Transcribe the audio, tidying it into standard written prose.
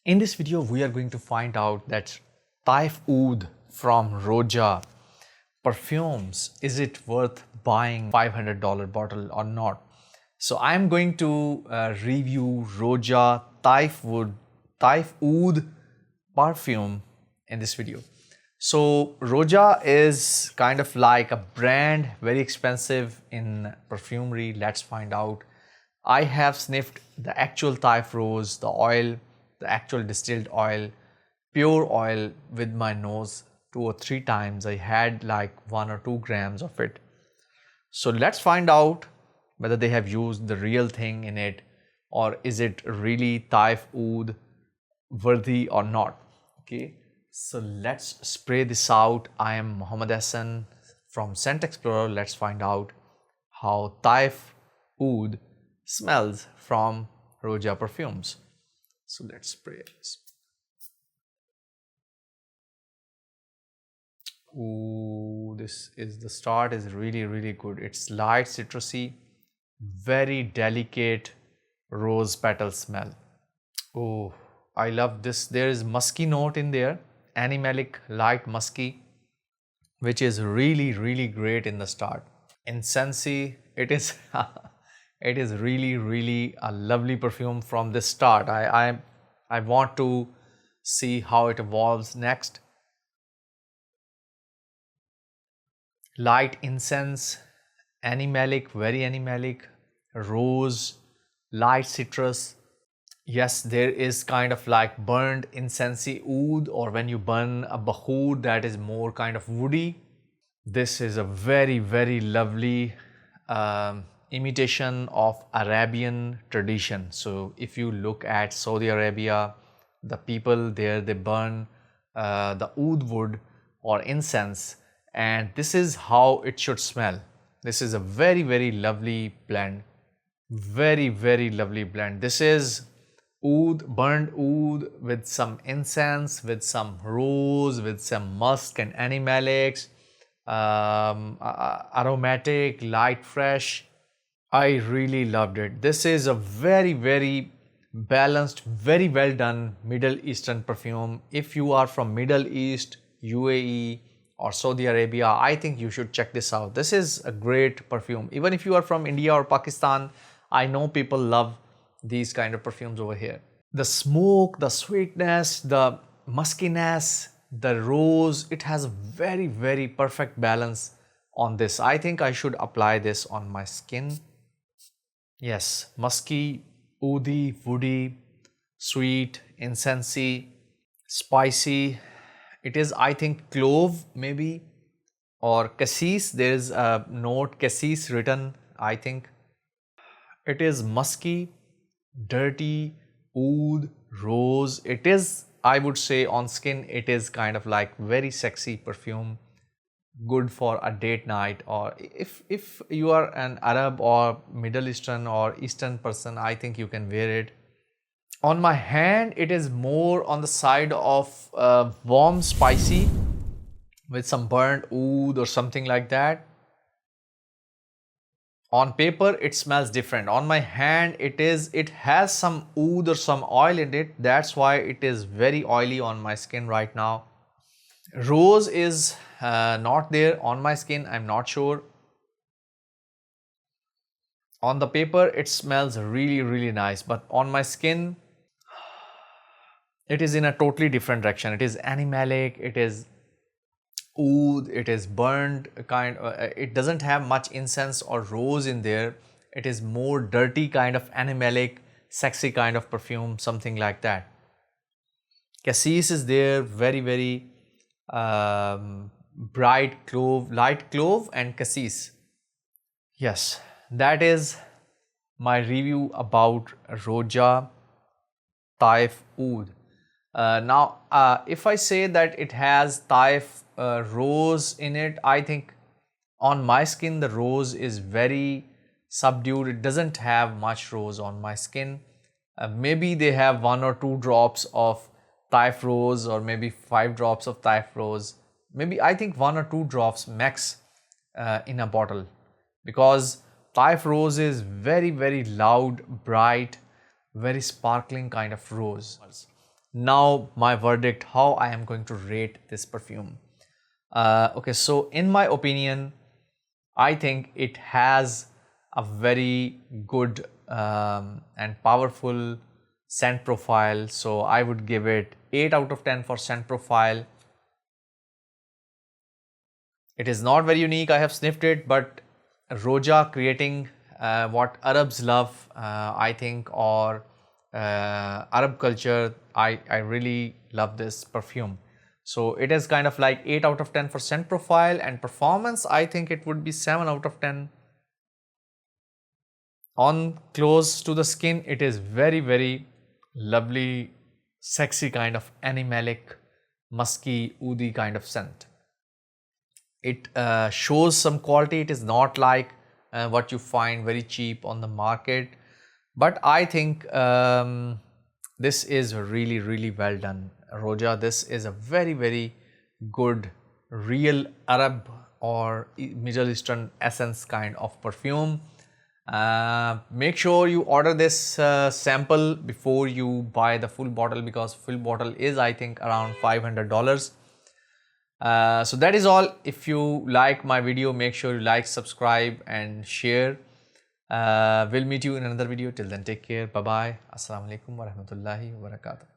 In this video, we are going to find out that Taif Oud from Roja Perfumes, is it worth buying $500 bottle or not? So I'm going to review Roja Taif Oud perfume in this video. So Roja is kind of like a brand, very expensive in perfumery. Let's find out. I have sniffed the actual Taif Rose, the oil, the actual distilled oil, pure oil with my nose 2 or 3 times. I had like 1 or 2 grams of it. So let's find out whether they have used the real thing in it, or is it really Taif Oud worthy or not. Okay, so let's spray this out. I am Mohammed Hassan from Scent Explorer. Let's find out how Taif Oud smells from Roja Perfumes. So let's spray this. Ooh, this is the start is really good. It's light citrusy, very delicate rose petal smell. Oh, I love this. There is musky note in there, animalic, light musky, which is really great in the start. Incense, it is it is really a lovely perfume from the start. I want to see how it evolves next. Light incense, animalic, very animalic, rose, light citrus. Yes, there is kind of like burned incense oud, or when you burn a bahoud, that is more kind of woody. This is a very lovely imitation of Arabian tradition. So if you look at Saudi Arabia, the people there, they burn the oud wood or incense, and this is how it should smell. This is a very lovely blend, very lovely blend. This is oud, burned oud with some incense, with some rose, with some musk and animalics, aromatic, light, fresh. I really loved it. This is a very balanced, very well done Middle Eastern perfume. If you are from Middle East, UAE or Saudi Arabia, I think you should check this out. This is a great perfume. Even if you are from India or Pakistan, I know people love these kind of perfumes over here. The smoke, the sweetness, the muskiness, the rose, it has a very perfect balance on this. I think I should apply this on my skin. Yes, musky, oudi, woody, sweet, incensey, spicy. It is, I think, clove maybe, or cassis. There is a note cassis written, I think. It is musky, dirty, oud, rose. It is, I would say, on skin, it is kind of like very sexy perfume, good for a date night, or if you are an Arab or Middle Eastern or Eastern person, I think you can wear it. On my hand, it is more on the side of warm, spicy, with some burnt oud or something like that. On paper, it smells different. On my hand, it has some oud or some oil in it. That's why it is very oily on my skin right now. Rose is not there on my skin. I'm not sure. On the paper, it smells really nice, but on my skin, it is in a totally different direction. It is animalic, it is oud, it is burnt kind. It doesn't have much incense or rose in there. It is more dirty kind of animalic, sexy kind of perfume, something like that. Cassis is there, very bright clove, light clove and cassis. Yes, that is my review about Roja Taif Oud. Now, if I say that it has Taif Rose in it, I think on my skin the rose is very subdued. It doesn't have much rose on my skin. Maybe they have 1 or 2 drops of Taif Rose, or maybe 5 drops of Taif Rose. Maybe I think 1 or 2 drops max in a bottle, because Taif Rose is very loud, bright, very sparkling kind of rose. Now my verdict, how I am going to rate this perfume. Okay, so in my opinion, I think it has a very good and powerful scent profile. So I would give it 8 out of 10 for scent profile. It is not very unique, I have sniffed it, but Roja creating what Arabs love, I think, or Arab culture, I really love this perfume. So it is kind of like 8 out of 10 for scent profile, and performance, I think it would be 7 out of 10. On close to the skin, it is very, very lovely, sexy kind of animalic, musky, oudi kind of scent. It shows some quality. It is not like what you find very cheap on the market, but I think this is really, really well done, Roja. This is a very, very good real Arab or Middle Eastern essence kind of perfume. Make sure you order this sample before you buy the full bottle, because full bottle is, I think, around $500. So that is all. If you like my video, make sure you like, subscribe and share. We'll meet you in another video. Till then, take care. Bye bye. Assalamu alaikum wa rahmatullahi wa barakatuh.